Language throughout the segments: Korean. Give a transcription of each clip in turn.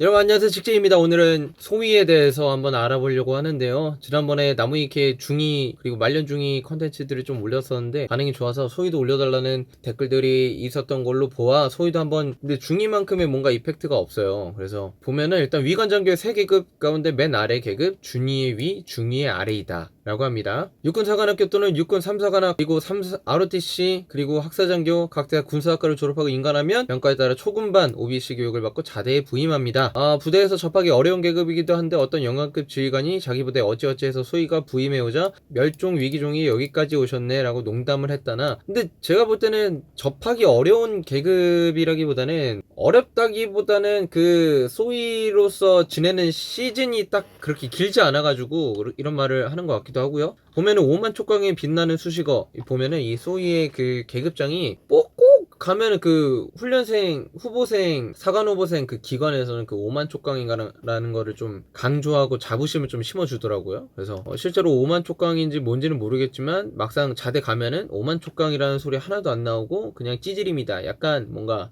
여러분 안녕하세요, 직진입니다. 오늘은 소위에 대해서 한번 알아보려고 하는데요. 지난번에 나무위키 중위 그리고 말년 중위 컨텐츠들을 좀 올렸었는데 반응이 좋아서 소위도 올려달라는 댓글들이 있었던 걸로 보아 소위도 한번, 근데 중위만큼의 뭔가 이펙트가 없어요. 그래서 보면은 일단 위관장교의 3계급 가운데 맨 아래 계급 중위의 위, 중위의 아래이다 라고 합니다. 육군사관학교 또는 육군 3사관학 그리고 ROTC 그리고 학사장교 각 대학 군사학과를 졸업하고 인관하면 병과에 따라 초군반 OBC 교육을 받고 자대에 부임합니다. 부대에서 접하기 어려운 계급이기도 한데 어떤 영관급 지휘관이 자기 부대에 어찌어찌해서 소위가 부임해오자 멸종 위기종이 여기까지 오셨네 라고 농담을 했다나, 근데 제가 볼 때는 접하기 어려운 계급이라기보다는 어렵다기보다는 그 소위로서 지내는 시즌이 딱 그렇게 길지 않아가지고 이런 말을 하는 것 같기도 하고요. 보면은 5만 촉광에 빛나는 수식어 보면은 이 소위의 그 계급장이 꼭 가면은 그 훈련생, 후보생, 사관후보생 그 기관에서는 그 5만 촉광인가라는 거를 좀 강조하고 자부심을 좀 심어주더라고요. 그래서 실제로 5만 촉광인지 뭔지는 모르겠지만 막상 자대 가면은 5만 촉광이라는 소리 하나도 안 나오고 그냥 찌질입니다. 약간 뭔가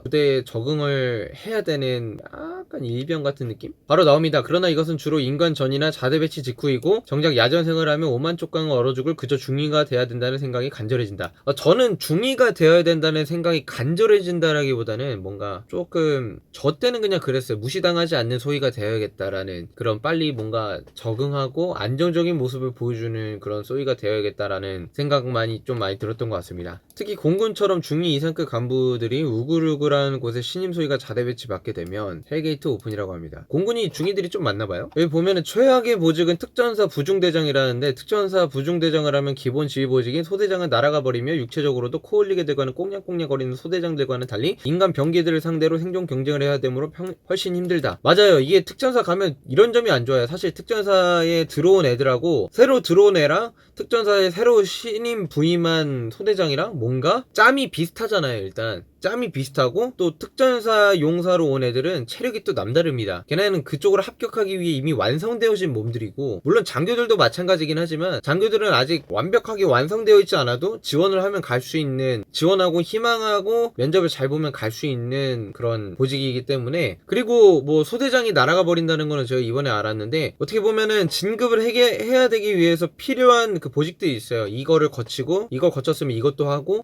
부대에 적응을 해야 되는 약간 일병 같은 느낌? 바로 나옵니다. 그러나 이것은 주로 인관 전이나 자대 배치 직후이고 정작 야전생을 하면 5만 촉광을 얼어 죽을 그저 중위가 돼야 된다는 생각이 간절해진다. 저는 중위가 되어야 된다는 생각이 간절해진다라기보다는 뭔가 조금 저 때는 그냥 그랬어요. 무시당하지 않는 소위가 되어야겠다라는, 그런 빨리 뭔가 적응하고 안정적인 모습을 보여주는 그런 소위가 되어야겠다라는 생각만이 좀 많이 들었던 것 같습니다. 특히 공군처럼 중위 이상급 간부들이 우글우글한 곳에 신임 소위가 자대 배치 받게 되면 헬게이트 오픈이라고 합니다. 공군이 중위들이 좀 많나봐요. 여기 보면은 최악의 보직은 특전사 부중대장이라는데, 특전사 부중대장을 하면 기본 지휘 보직인 소대장은 날아가 버리며 육체적으로도 코올리게 되고는 꽁냥꽁냥거리는 소대장들과는 달리 인간 병기들을 상대로 생존 경쟁을 해야 되므로 훨씬 힘들다. 맞아요. 이게 특전사 가면 이런 점이 안 좋아요. 사실 특전사에 들어온 애들하고 새로 들어온 애랑 특전사에 새로 신임 부임한 소대장이랑 뭔가 짬이 비슷하잖아요. 일단 짬이 비슷하고, 또 특전사 용사로 온 애들은 체력이 또 남다릅니다. 걔네는 그쪽으로 합격하기 위해 이미 완성되어진 몸들이고, 물론 장교들도 마찬가지긴 하지만 장교들은 아직 완벽하게 완성되어 있지 않아도 지원을 하면 갈 수 있는, 지원하고 희망하고 면접을 잘 보면 갈 수 있는 그런 보직이기 때문에. 그리고 뭐 소대장이 날아가 버린다는 거는 제가 이번에 알았는데, 어떻게 보면은 진급을 해야 되기 위해서 필요한 그 보직들이 있어요. 이거를 거치고 이걸 거쳤으면 이것도 하고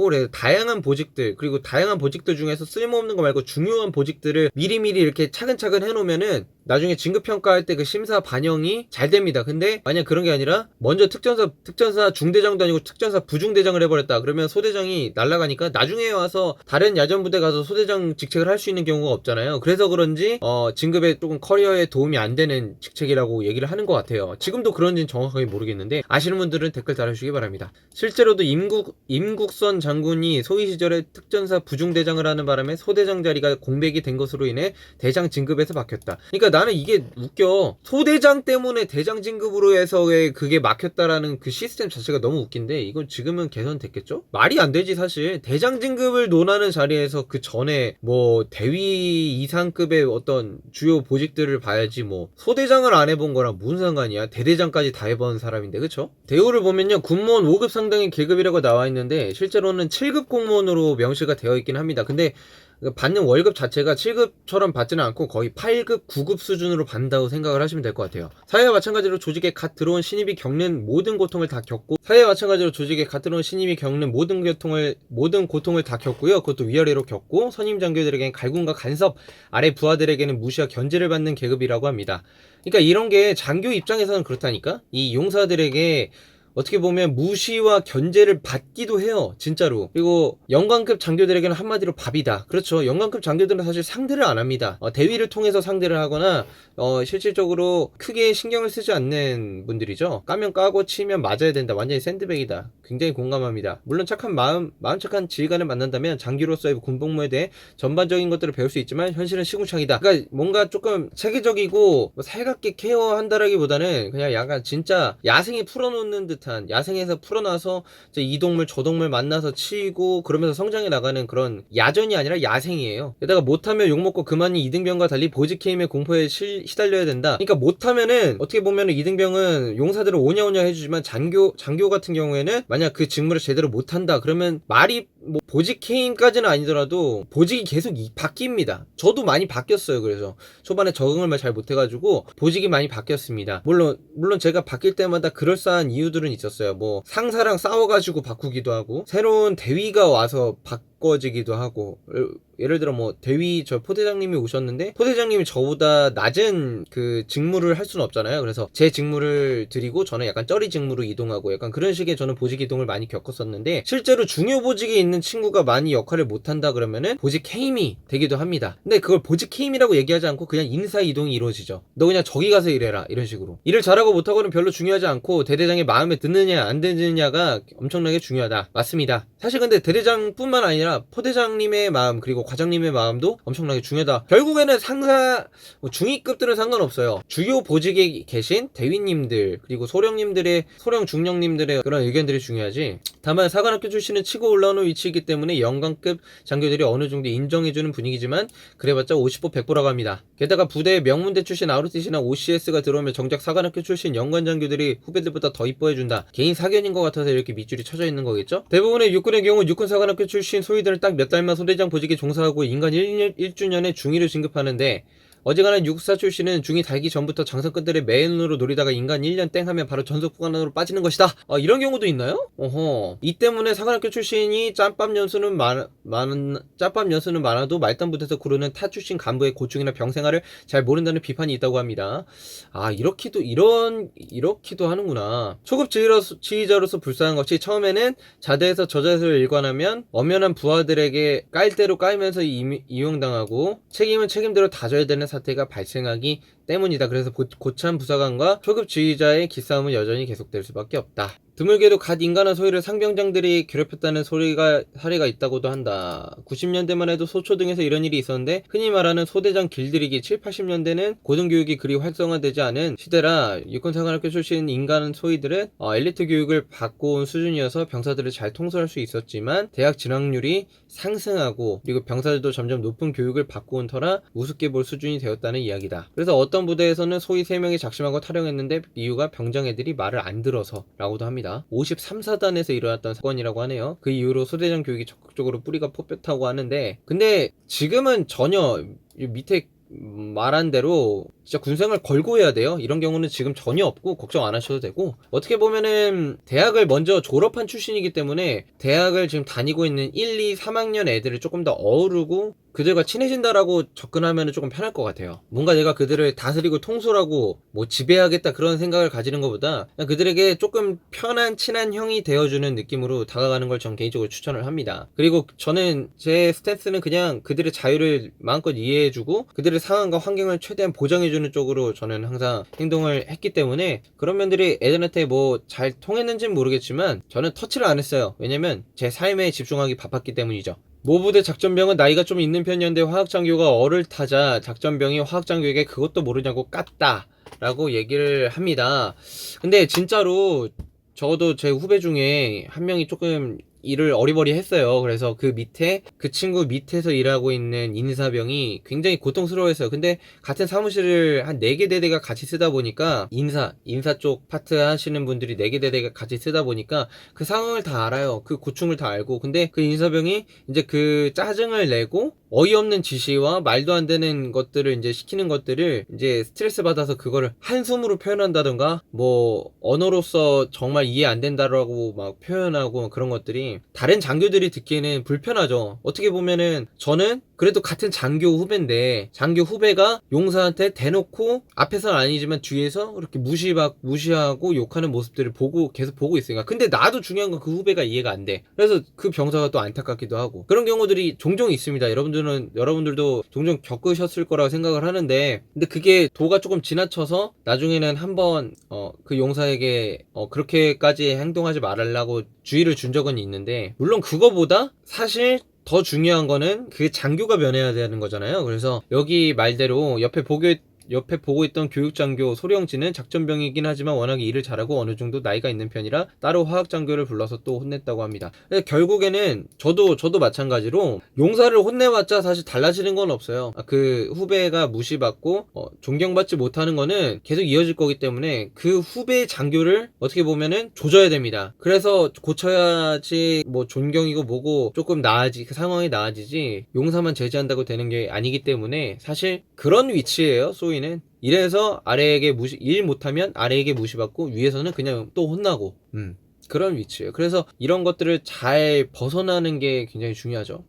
그래서 다양한 보직들, 그리고 다양한 보직들 중에서 쓸모없는 거 말고 중요한 보직들을 미리미리 이렇게 차근차근 해놓으면은 나중에 진급평가할 때 그 심사 반영이 잘 됩니다. 근데 만약 그런 게 아니라 먼저 특전사 중대장도 아니고 특전사 부중대장을 해버렸다 그러면 소대장이 날아가니까 나중에 와서 다른 야전부대 가서 소대장 직책을 할 수 있는 경우가 없잖아요. 그래서 그런지 진급에 조금 커리어에 도움이 안 되는 직책이라고 얘기를 하는 것 같아요. 지금도 그런지는 정확하게 모르겠는데 아시는 분들은 댓글 달아주시기 바랍니다. 실제로도 임국선 장군이 소위 시절에 특전사 부중대장을 하는 바람에 소대장 자리가 공백이 된 것으로 인해 대장 진급에서 막혔다. 그러니까 나는 이게 웃겨. 소대장 때문에 대장 진급으로 해서의 그게 막혔다라는 그 시스템 자체가 너무 웃긴데, 이건 지금은 개선됐겠죠? 말이 안 되지. 사실 대장 진급을 논하는 자리에서 그 전에 뭐 대위 이상급의 어떤 주요 보직들을 봐야지, 뭐 소대장을 안 해본 거랑 무슨 상관이야. 대대장까지 다 해본 사람인데, 그쵸? 대우를 보면요, 군무원 5급 상당의 계급이라고 나와 있는데 실제로는 7급 공무원으로 명시가 되어 있긴 합니다. 근데 받는 월급 자체가 7급처럼 받지는 않고 거의 8급, 9급 수준으로 받는다고 생각을 하시면 될 것 같아요. 사회와 마찬가지로 조직에 갓 들어온 신입이 겪는 모든 고통을 다 겪고, 모든 고통을 다 겪고요. 그것도 위아래로 겪고, 선임 장교들에게는 갈굼과 간섭, 아래 부하들에게는 무시와 견제를 받는 계급이라고 합니다. 그러니까 이런 게 장교 입장에서는 그렇다니까? 이 용사들에게 어떻게 보면 무시와 견제를 받기도 해요. 진짜로. 그리고 영관급 장교들에게는 한마디로 밥이다. 그렇죠. 영관급 장교들은 사실 상대를 안 합니다. 대위를 통해서 상대를 하거나 실질적으로 크게 신경을 쓰지 않는 분들이죠. 까면 까고 치면 맞아야 된다. 완전히 샌드백이다. 굉장히 공감합니다. 물론 착한 마음 착한 지휘관을 만난다면 장교로서의 군복무에 대해 전반적인 것들을 배울 수 있지만 현실은 시궁창이다. 그러니까 뭔가 조금 체계적이고 살갑게 케어한다라기보다는 그냥 약간 진짜 야생에 풀어놓는 듯한, 야생에서 풀어놔서 이 동물 저 동물 만나서 치고 그러면서 성장해 나가는 그런 야전이 아니라 야생이에요. 게다가 못하면 욕먹고 그만이 이등병과 달리 보직해임의 공포에 시달려야 된다. 그러니까 못하면은 어떻게 보면은 이등병은 용사들을 오냐오냐 해주지만 장교 같은 경우에는 만약 그 직무를 제대로 못한다 그러면 말이 뭐 보직 해임까지는 아니더라도 보직이 계속 바뀝니다. 저도 많이 바뀌었어요. 그래서 초반에 적응을 잘 못해가지고 보직이 많이 바뀌었습니다. 물론 제가 바뀔 때마다 그럴싸한 이유들은 있었어요. 뭐 상사랑 싸워가지고 바꾸기도 하고, 새로운 대위가 와서 바꿔지기도 하고, 예를 들어 뭐 대위 저 포대장님이 오셨는데 포대장님이 저보다 낮은 그 직무를 할 수는 없잖아요. 그래서 제 직무를 드리고 저는 약간 쩌리 직무로 이동하고, 약간 그런 식의 저는 보직 이동을 많이 겪었었는데, 실제로 중요 보직에 있는 친구가 많이 역할을 못한다 그러면은 보직 해임이 되기도 합니다. 근데 그걸 보직 해임이라고 얘기하지 않고 그냥 인사 이동이 이루어지죠. 너 그냥 저기 가서 일해라, 이런 식으로. 일을 잘하고 못하고는 별로 중요하지 않고 대대장의 마음에 드느냐 안 드느냐가 엄청나게 중요하다. 맞습니다. 사실 근데 대대장뿐만 아니라 포대장님의 마음, 그리고 과장님의 마음도 엄청나게 중요하다. 결국에는 상사, 중위급들은 상관없어요. 주요 보직에 계신 대위님들, 그리고 소령님들의, 소령 중령님들의 그런 의견들이 중요하지. 다만 사관학교 출신은 치고 올라오는 위치이기 때문에 영관급 장교들이 어느 정도 인정해주는 분위기지만 그래봤자 50보 100보라고 합니다. 게다가 부대에 명문대 출신 ROTC나 OCS가 들어오면 정작 사관학교 출신 연관 장교들이 후배들보다 더 이뻐해준다. 개인 사견인 것 같아서 이렇게 밑줄이 쳐져 있는 거겠죠? 대부분의 육군의 경우 육군 사관학교 출신 소위들은 딱 몇 달만 소대장 보직에 종사하고 인간 1주년에 중위를 진급하는데, 어지간한 육사 출신은 중위 달기 전부터 장성꾼들의 매연으로 노리다가 인간 1년 땡 하면 바로 전속부관으로 빠지는 것이다. 이런 경우도 있나요? 어허. 이 때문에 사관학교 출신이 짬밥 연수는 많아도 말단부대에서 구르는 타 출신 간부의 고충이나 병생활을 잘 모른다는 비판이 있다고 합니다. 이렇기도 하는구나. 초급 지휘자로서 불쌍한 것이, 처음에는 자대에서 저자세를 일관하면 엄연한 부하들에게 깔대로 깔면서 이용당하고 책임은 책임대로 다져야 되는 사태가 발생하기 때문이다. 그래서 고참 부사관과 초급 지휘자의 기싸움은 여전히 계속될 수밖에 없다. 드물게도 갓 인간한 소위를 상병장들이 괴롭혔다는 사례가 있다고도 한다. 90년대만 해도 소초 등에서 이런 일이 있었는데, 흔히 말하는 소대장 길들이기 7, 80년대는 고등교육이 그리 활성화되지 않은 시대라 육군사관학교 출신 인간 소위들은 엘리트 교육을 받고 온 수준이어서 병사들을 잘 통솔할 수 있었지만 대학 진학률이 상승하고, 그리고 병사들도 점점 높은 교육을 받고 온 터라 우습게 볼 수준이 되었다는 이야기다. 그래서 어떤 부대에서는 소위 3명이 작심하고 탈영했는데 이유가 병장 애들이 말을 안 들어서 라고도 합니다. 53사단에서 일어났던 사건이라고 하네요. 그 이후로 소대장 교육이 적극적으로 뿌리가 뽑혔다고 하는데, 근데 지금은 전혀 밑에 말한 대로 진짜 군생활 걸고 해야 돼요. 이런 경우는 지금 전혀 없고 걱정 안 하셔도 되고, 어떻게 보면은 대학을 먼저 졸업한 출신이기 때문에 대학을 지금 다니고 있는 1, 2, 3학년 애들을 조금 더 어우르고 그들과 친해진다라고 접근하면 조금 편할 것 같아요. 뭔가 내가 그들을 다스리고 통솔하고 뭐 지배하겠다 그런 생각을 가지는 것보다 그냥 그들에게 조금 편한 친한 형이 되어주는 느낌으로 다가가는 걸 전 개인적으로 추천을 합니다. 그리고 저는 제 스탠스는 그냥 그들의 자유를 마음껏 이해해주고 그들의 상황과 환경을 최대한 보장해주는 쪽으로 저는 항상 행동을 했기 때문에, 그런 면들이 애들한테 뭐 잘 통했는지는 모르겠지만 저는 터치를 안 했어요. 왜냐면 제 삶에 집중하기 바빴기 때문이죠. 모부대 작전병은 나이가 좀 있는 편이었는데 화학장교가 어를 타자 작전병이 화학장교에게 그것도 모르냐고 깠다 라고 얘기를 합니다. 근데 진짜로 적어도 제 후배 중에 한 명이 조금 일을 어리버리 했어요. 그래서 그 친구 밑에서 일하고 있는 인사병이 굉장히 고통스러워했어요. 근데 같은 사무실을 한 4개 대대가 같이 쓰다 보니까, 인사 쪽 파트 하시는 분들이 4개 대대가 같이 쓰다 보니까 그 상황을 다 알아요. 그 고충을 다 알고. 근데 그 인사병이 이제 그 짜증을 내고 어이없는 지시와 말도 안 되는 것들을 이제 시키는 것들을 이제 스트레스 받아서 그거를 한숨으로 표현한다던가, 뭐 언어로서 정말 이해 안 된다라고 막 표현하고, 그런 것들이 다른 장교들이 듣기에는 불편하죠. 어떻게 보면은 저는 그래도 같은 장교 후배인데 장교 후배가 용사한테 대놓고, 앞에서는 아니지만 뒤에서 이렇게 무시하고 욕하는 모습들을 계속 보고 있으니까. 근데 나도 중요한 건 그 후배가 이해가 안 돼. 그래서 그 병사가 또 안타깝기도 하고, 그런 경우들이 종종 있습니다. 여러분들도 종종 겪으셨을 거라고 생각을 하는데, 근데 그게 도가 조금 지나쳐서 나중에는 한번 그 용사에게 그렇게까지 행동하지 말라고 주의를 준 적은 있는데, 물론 그거보다 사실 더 중요한 거는 그 장교가 면해야 되는 거잖아요. 그래서 여기 말대로 옆에 옆에 보고 있던 교육장교 소령지는 작전병이긴 하지만 워낙에 일을 잘하고 어느 정도 나이가 있는 편이라 따로 화학장교를 불러서 또 혼냈다고 합니다. 결국에는 저도 마찬가지로 용사를 혼내봤자 사실 달라지는 건 없어요. 그 후배가 무시받고 존경받지 못하는 거는 계속 이어질 거기 때문에 그 후배 장교를 어떻게 보면은 조져야 됩니다. 그래서 고쳐야지 뭐 존경이고 뭐고 조금 그 상황이 나아지지 용사만 제지한다고 되는 게 아니기 때문에 사실 그런 위치예요. 소위는 이래서 아래에게 일 못하면 아래에게 무시받고 위에서는 그냥 또 혼나고 그런 위치예요. 그래서 이런 것들을 잘 벗어나는 게 굉장히 중요하죠.